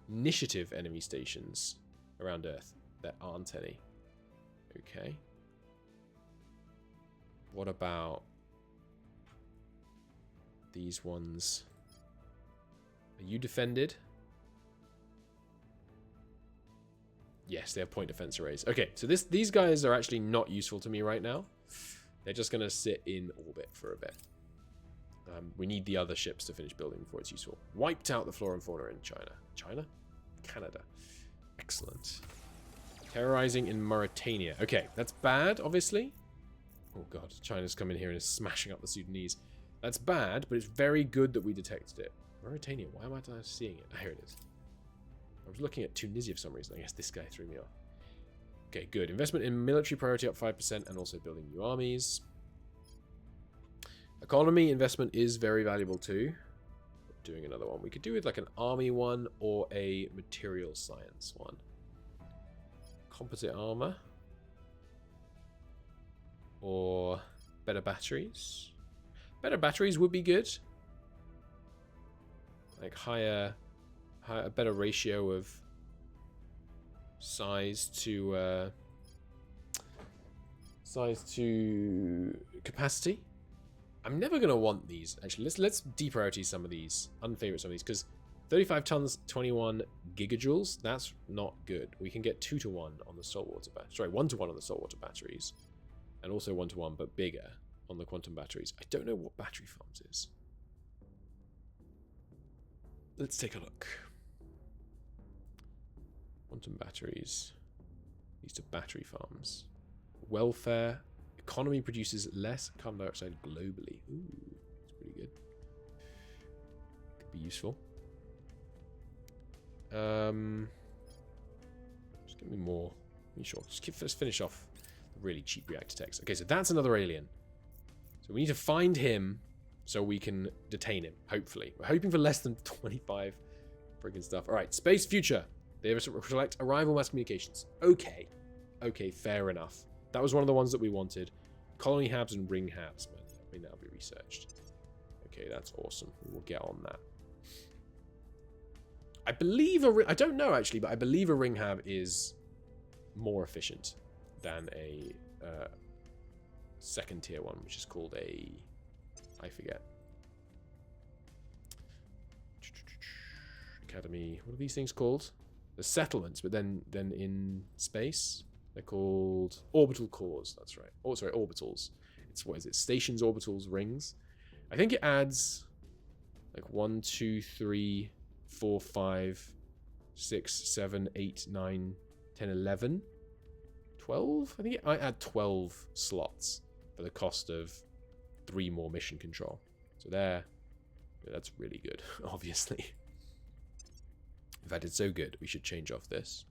Initiative enemy stations around Earth. There aren't any. Okay. What about these ones? Are you defended? Yes, they have point defense arrays. Okay, so these guys are actually not useful to me right now. They're just going to sit in orbit for a bit. We need the other ships to finish building before it's useful. Wiped out the flora and fauna in China. China? Canada. Excellent. Terrorizing in Mauritania. Okay, that's bad, obviously. Oh god, China's come in here and is smashing up the Sudanese. That's bad, but it's very good that we detected it. Mauritania, why am I not seeing it? Oh, here it is. I was looking at Tunisia for some reason. I guess this guy threw me off. Okay, good. Investment in military priority up 5% and also building new armies. Economy investment is very valuable too. Doing another one. We could do it like an army one or a material science one. Composite armor. Or better batteries. Better batteries would be good. Like higher a better ratio of size to capacity. I'm never gonna want these. Actually, let's deprioritize some of these, unfavorite some of these, because 35 tons, 21 gigajoules. That's not good. We can get 2-to-1 on the saltwater battery. Sorry, 1-to-1 on the saltwater batteries, and also 1-to-1, but bigger on the quantum batteries. I don't know what battery farms is. Let's take a look. Quantum batteries. These are battery farms. Welfare. Economy produces less carbon dioxide globally. Ooh, that's pretty good. Could be useful. Just give me more. Sure. Let's finish off the really cheap reactor techs. Okay, so that's another alien. So we need to find him so we can detain him, hopefully. We're hoping for less than 25 friggin' stuff. Alright, space future. They reflect arrival mass communications. Okay. Okay, fair enough. That was one of the ones that we wanted. Colony habs and ring habs, but I mean, that'll be researched. Okay, that's awesome. We'll get on that. I believe I don't know actually, but I believe a ring hab is more efficient than a second tier one, which is called a... I forget. Academy. What are these things called? The settlements, but then in space, they're called orbital cores. That's right. Oh, sorry, orbitals. It's, what is it? Stations, orbitals, rings. I think it adds like 1, 2, 3, 4, 5, 6, 7, 8, 9, 10, 11, 12. I think it might add 12 slots for the cost of 3 more mission control. So that's really good, obviously. In fact, it's so good, we should change off this.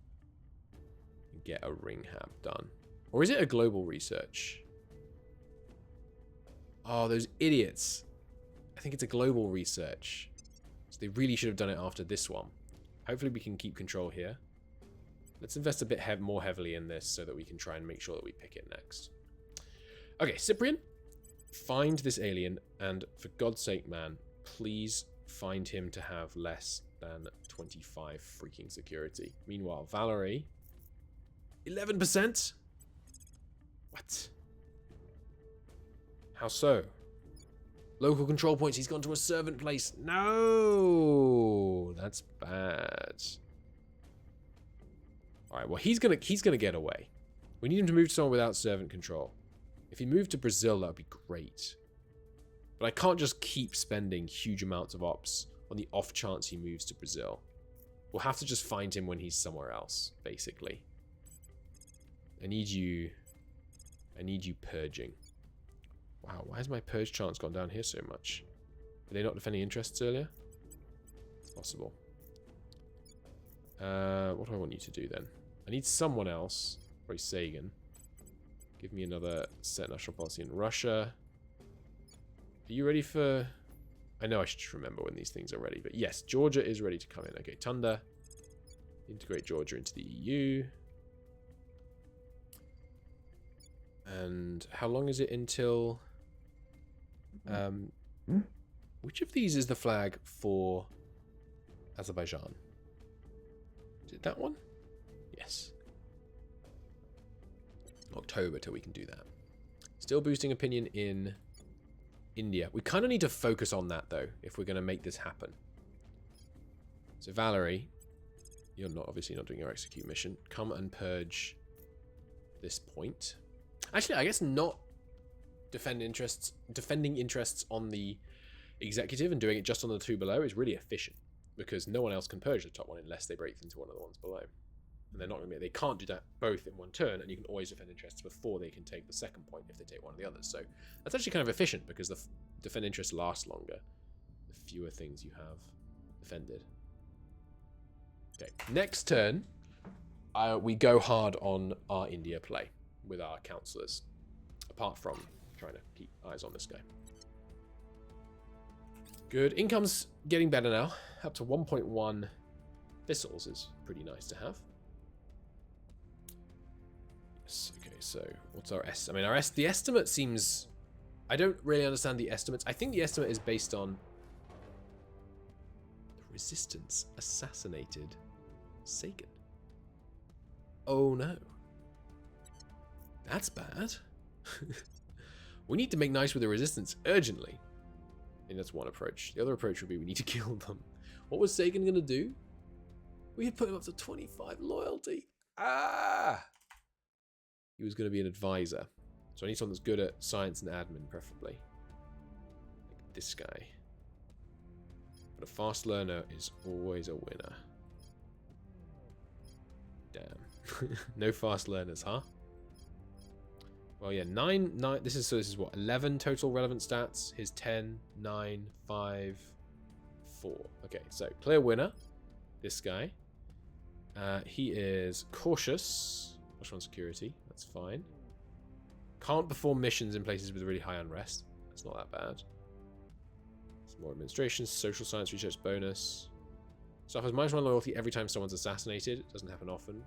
And get a ring hab done. Or is it a global research? Oh, those idiots. I think it's a global research. So they really should have done it after this one. Hopefully we can keep control here. Let's invest a bit more heavily in this so that we can try and make sure that we pick it next. Okay, Cyprian. Find this alien, and for God's sake, man, please find him to have less than 25 freaking security. Meanwhile, Valerie, 11%? What? How so? Local control points. He's gone to a servant place. No, that's bad. All right. Well, he's gonna get away. We need him to move to somewhere without servant control. If he moved to Brazil, that would be great. But I can't just keep spending huge amounts of ops on the off chance he moves to Brazil. We'll have to just find him when he's somewhere else, basically. I need you purging. Wow, why has my purge chance gone down here so much? Were they not defending interests earlier? It's possible. What do I want you to do then? I need someone else. Probably Sagan. Give me another set national policy in Russia. Are you ready for... I know I should remember when these things are ready, but yes, Georgia is ready to come in. Okay, Tunda. Integrate Georgia into the EU. And how long is it until... which of these is the flag for Azerbaijan? Is it that one? Yes. October till we can do that. Still boosting opinion in India. We kind of need to focus on that, though, if we're going to make this happen. So, Valerie, you're obviously not doing your execute mission. Come and purge this point. Actually, I guess not defending interests on the executive and doing it just on the 2 below is really efficient, because no one else can purge the top one unless they break into one of the ones below. And they're not going to be, they can't do that both in one turn, and you can always defend interests before they can take the second point if they take one of the others. So that's actually kind of efficient because the defend interests last longer the fewer things you have defended. Okay, next turn, we go hard on our India play with our councillors, apart from trying to keep eyes on this guy. Good. Income's getting better now. Up to 1.1 thistles is pretty nice to have. Yes, okay, so what's our estimate? I mean, the estimate seems... I don't really understand the estimates. I think the estimate is based on... The resistance assassinated Sagan. Oh no. That's bad. We need to make nice with the resistance urgently. I think that's one approach. The other approach would be we need to kill them. What was Sagan going to do? We had put him up to 25 loyalty. Ah! He was going to be an advisor. So I need someone that's good at science and admin, preferably. Like this guy. But a fast learner is always a winner. Damn. No fast learners, huh? Well, yeah, 9. This is what, 11 total relevant stats. His 10, 9, 5, 4. Okay, so clear winner. This guy. He is cautious. +1 security. That's fine. Can't perform missions in places with really high unrest. That's not that bad. Some more administration, social science research bonus. Suffers -1 loyalty every time someone's assassinated. It doesn't happen often.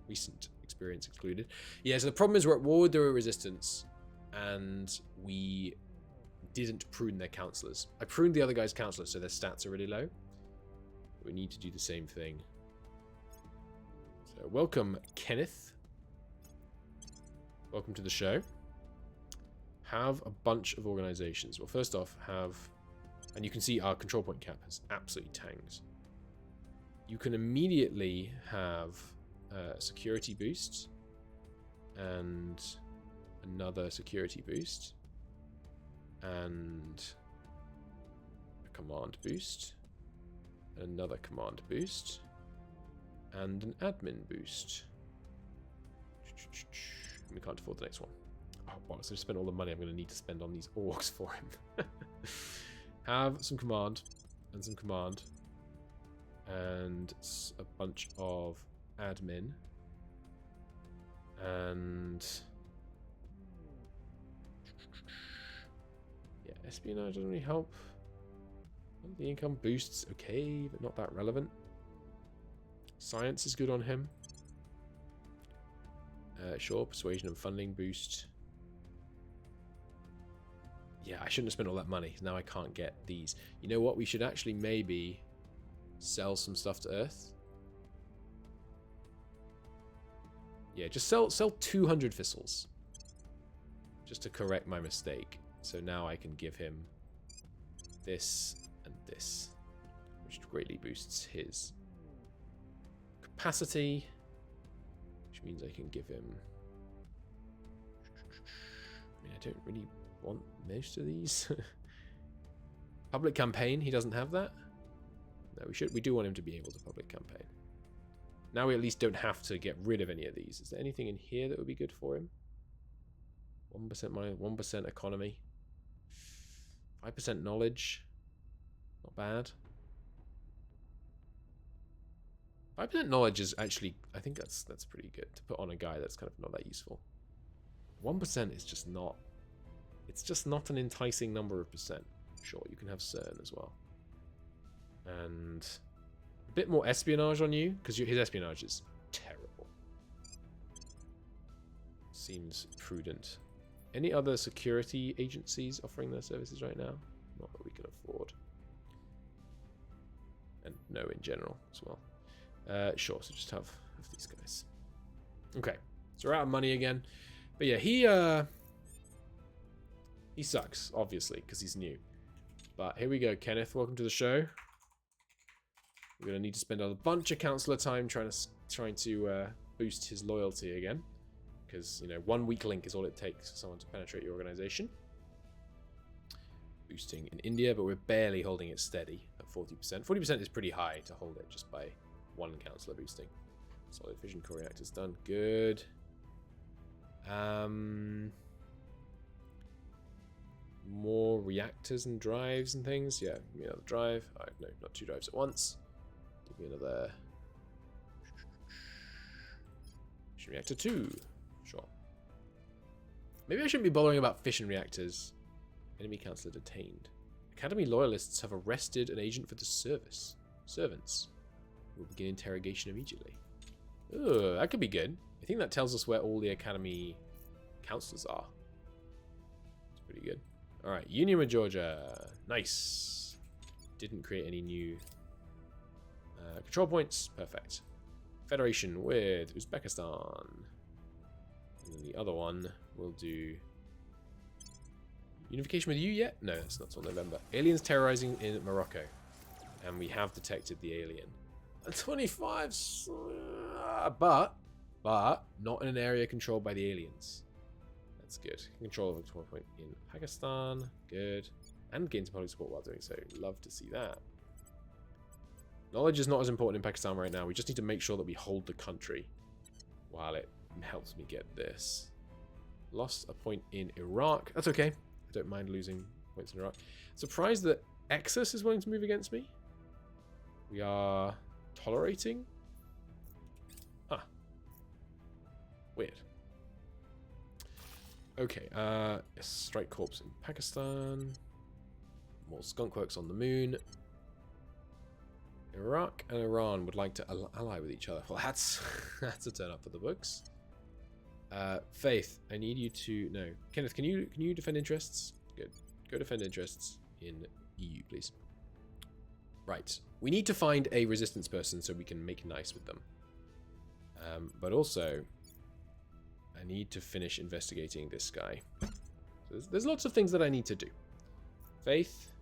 Recent experience excluded. Yeah, so the problem is we're at war with the resistance, and we didn't prune their councillors. I pruned the other guy's councillors, so their stats are really low. We need to do the same thing. So welcome, Kenneth. Welcome to the show. Have a bunch of organizations. Well, first off, have... And you can see our control point cap has absolutely tanked. You can immediately have a security boost and another security boost and a command boost, another command boost, and an admin boost. We can't afford the next one. Oh, wow, so I spent all the money I'm going to need to spend on these orcs for him. Have some command and some command and a bunch of admin and yeah, espionage doesn't really help. The income boosts okay, but not that relevant. Science is good on him. Sure, persuasion and funding boost. Yeah, I shouldn't have spent all that money. Now I can't get these. You know what? We should actually maybe sell some stuff to Earth. Yeah, just sell 200 thistles. Just to correct my mistake. So now I can give him this and this, which greatly boosts his capacity, which means I can give him... I mean, I don't really want most of these. Public campaign, he doesn't have that. No, we do want him to be able to public campaign. Now we at least don't have to get rid of any of these. Is there anything in here that would be good for him? 1% money, 1% economy, 5% knowledge. Not bad. 5% knowledge is actually, I think that's pretty good to put on a guy that's kind of not that useful. 1% is just not, it's just not an enticing number of percent. Sure, you can have CERN as well. And a bit more espionage on you, because his espionage is terrible. Seems prudent. Any other security agencies offering their services right now? Not that we can afford. And no, in general as well. Sure, so just have these guys. Okay, so we're out of money again. But yeah, he sucks, obviously, because he's new. But here we go, Kenneth. Welcome to the show. We're going to need to spend a bunch of councillor time trying to boost his loyalty again. Because, you know, 1 weak link is all it takes for someone to penetrate your organization. Boosting in India, but we're barely holding it steady at 40%. 40% is pretty high to hold it just by 1 councillor boosting. Solid fission core reactors done. Good. More reactors and drives and things. Yeah, give me another drive. Alright, no, not 2 drives at once. Give me another fission reactor 2. Sure. Maybe I shouldn't be bothering about fission reactors. Enemy counselor detained. Academy loyalists have arrested an agent for the service. Servants will begin interrogation immediately. Ooh, that could be good. I think that tells us where all the Academy counselors are. It's pretty good. Alright, Union with Georgia. Nice. Didn't create any new control points. Perfect. Federation with Uzbekistan. And then the other one will do... Unification with you yet? No, that's not till November. Aliens terrorizing in Morocco. And we have detected the alien. A 25... but not in an area controlled by the aliens. That's good. Control of a control point in Pakistan. Good. And gain some public support while doing so. Love to see that. Knowledge is not as important in Pakistan right now. We just need to make sure that we hold the country while it helps me get this. Lost a point in Iraq. That's okay. I don't mind losing points in Iraq. Surprised that Exus is willing to move against me. We are tolerating. Huh. Weird. Okay, strike corps in Pakistan. More skunkworks on the moon. Iraq and Iran would like to ally with each other. Well, that's a turn up for the books. Faith, I need you to... No. Kenneth, can you defend interests? Good. Go defend interests in EU, please. Right. We need to find a resistance person so we can make nice with them. But also, I need to finish investigating this guy. So there's lots of things that I need to do. Faith,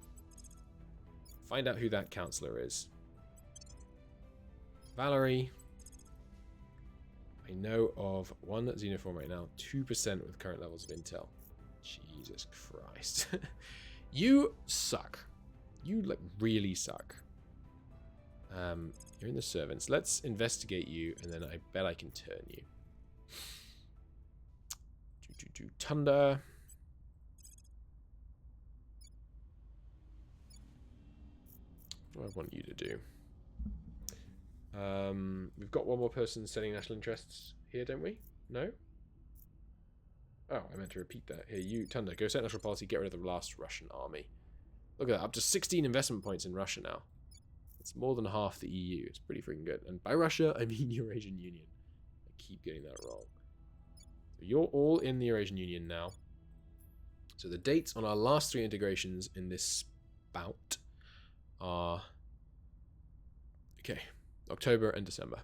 find out who that counselor is. Valerie, I know of one xenoform right now, 2% with current levels of intel. Jesus Christ. You suck. You like really suck. You're in the servants. Let's investigate you, and then I bet I can turn you. Tunda. What do I want you to do? We've got one more person setting national interests here, don't we? No? Oh, I meant to repeat that. Here, you, Tunda, go set national policy, get rid of the last Russian army. Look at that, up to 16 investment points in Russia now. It's more than half the EU. It's pretty freaking good. And by Russia, I mean Eurasian Union. I keep getting that wrong. So you're all in the Eurasian Union now. So the dates on our last 3 integrations in this bout are... Okay, October and December.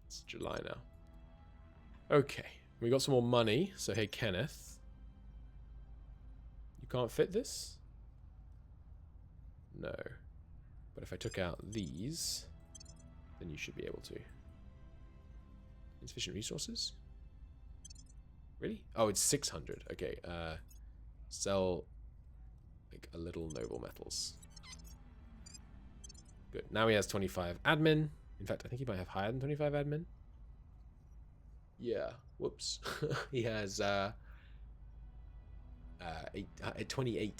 It's July now. Okay, we got some more money. So hey, Kenneth. You can't fit this? No. But if I took out these, then you should be able to. Insufficient resources? Really? Oh, it's 600. Okay, sell like a little noble metals. Good. Now he has 25 admin. In fact, I think he might have higher than 25 admin. Yeah. Whoops. He has 28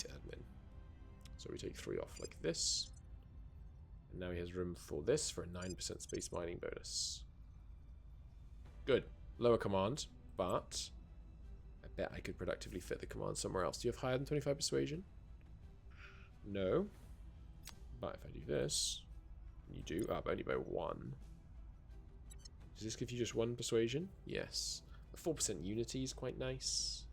admin. So we take 3 off like this. And now he has room for this for a 9% space mining bonus. Good. Lower command, but I bet I could productively fit the command somewhere else. Do you have higher than 25 persuasion? No. But if I do this, you do up only by 1. Does this give you just 1 persuasion? Yes. The 4% unity is quite nice.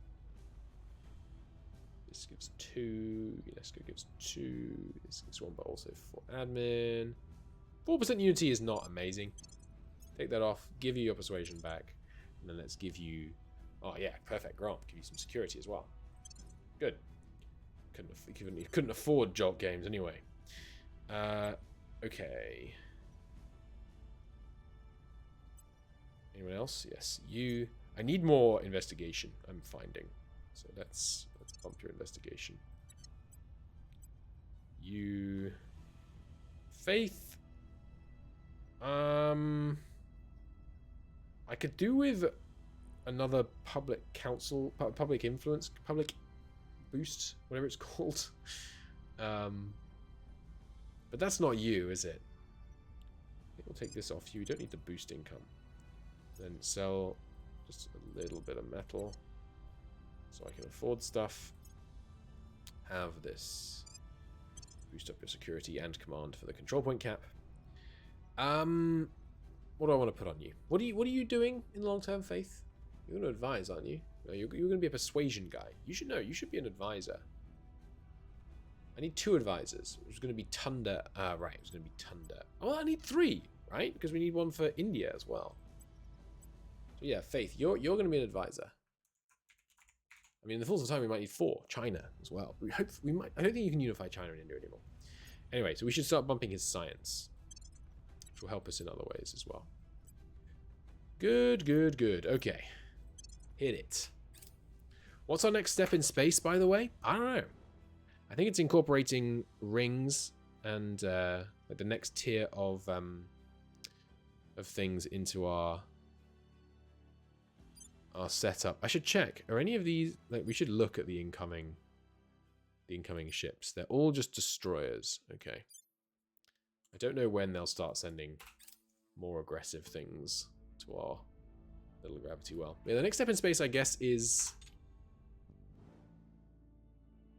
This gives 2. UNESCO gives 2. This gives 1, but also 4 admin. 4% unity is not amazing. Take that off. Give you your persuasion back. And then let's give you... Oh yeah, perfect grant. Give you some security as well. Good. Couldn't afford jolt games anyway. Okay. Anyone else? Yes. You... I need more investigation, I'm finding. So let's bump your investigation. You... Faith... I could do with another public council, public influence, public boost, whatever it's called. But that's not you, is it? I think we'll take this off you. We don't need the boost income. Then sell just a little bit of metal so I can afford stuff. Have this boost up your security and command for the control point cap. What do I want to put on you? What are you doing in long-term faith? You're going to advise, aren't you? No, you're going to be a persuasion guy. You should know. You should be an advisor. I need 2 advisors. It was going to be Tunda. Right, it was going to be Tunda. Oh, I need 3, right? Because we need one for India as well. So yeah, Faith, you're going to be an advisor. I mean, in the fullness of time, we might need 4. China as well. We hope we might. I don't think you can unify China and India anymore. Anyway, so we should start bumping his science, which will help us in other ways as well. Good, good, good. Okay. Hit it. What's our next step in space, by the way? I don't know. I think it's incorporating rings and like the next tier of things into our setup. I should check. Are any of these, like, we should look at the incoming ships. They're all just destroyers. Okay. I don't know when they'll start sending more aggressive things to our little gravity well. Yeah, the next step in space, I guess, is...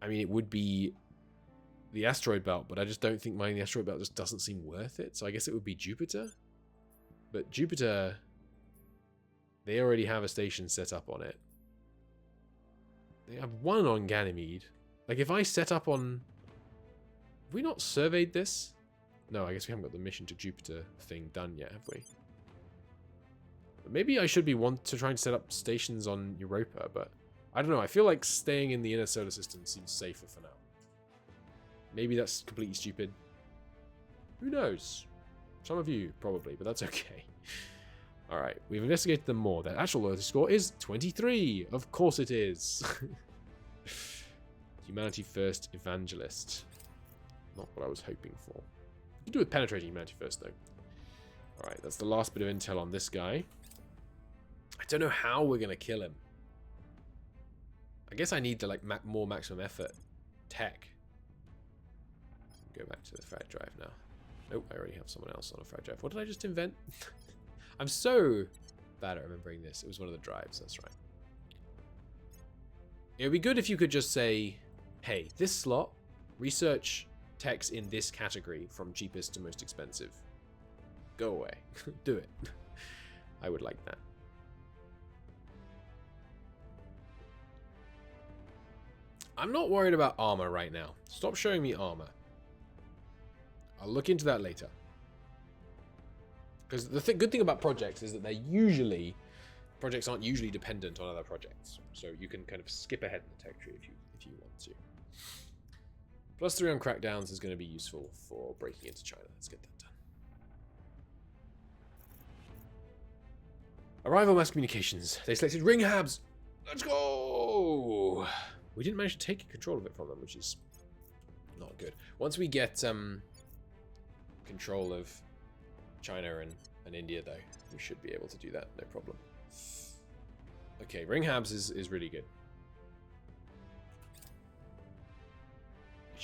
I mean, it would be the asteroid belt, but I just don't think mining the asteroid belt just doesn't seem worth it. So I guess it would be Jupiter. But Jupiter, they already have a station set up on it. They have one on Ganymede. Like, if I set up on... Have we not surveyed this? No, I guess we haven't got the mission to Jupiter thing done yet, have we? But maybe I should be trying to set up stations on Europa, but I don't know. I feel like staying in the inner solar system seems safer for now. Maybe that's completely stupid. Who knows? Some of you, probably, but that's okay. Alright, we've investigated them more. Their actual loyalty score is 23. Of course it is. Humanity First Evangelist. Not what I was hoping for. You can do with penetrating Humanity First, though. Alright, that's the last bit of intel on this guy. I don't know how we're going to kill him. I guess I need to, like, more maximum effort tech. Go back to the frag drive now. Nope, I already have someone else on a frag drive. What did I just invent? I'm so bad at remembering this. It was one of the drives, that's right. It would be good if you could just say, hey, this slot, research techs in this category from cheapest to most expensive. Go away. Do it. I would like that. I'm not worried about armor right now. Stop showing me armor. I'll look into that later. Because the good thing about projects is that projects aren't usually dependent on other projects. So you can kind of skip ahead in the tech tree if you want to. +3 on crackdowns is going to be useful for breaking into China. Let's get that done. Arrival mass communications. They selected ring habs. Let's go! We didn't manage to take control of it from them, which is not good. Once we get control of China and India, though, we should be able to do that, no problem. Okay, ring habs is really good.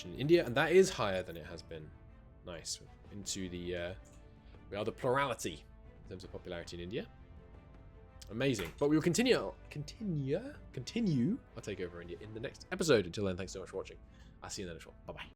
In India, and that is higher than it has been. Nice. Into the we are the plurality in terms of popularity in India. Amazing. But we will continue our takeover India in the next episode. Until then, thanks so much for watching. I'll see you in the next one. Bye bye.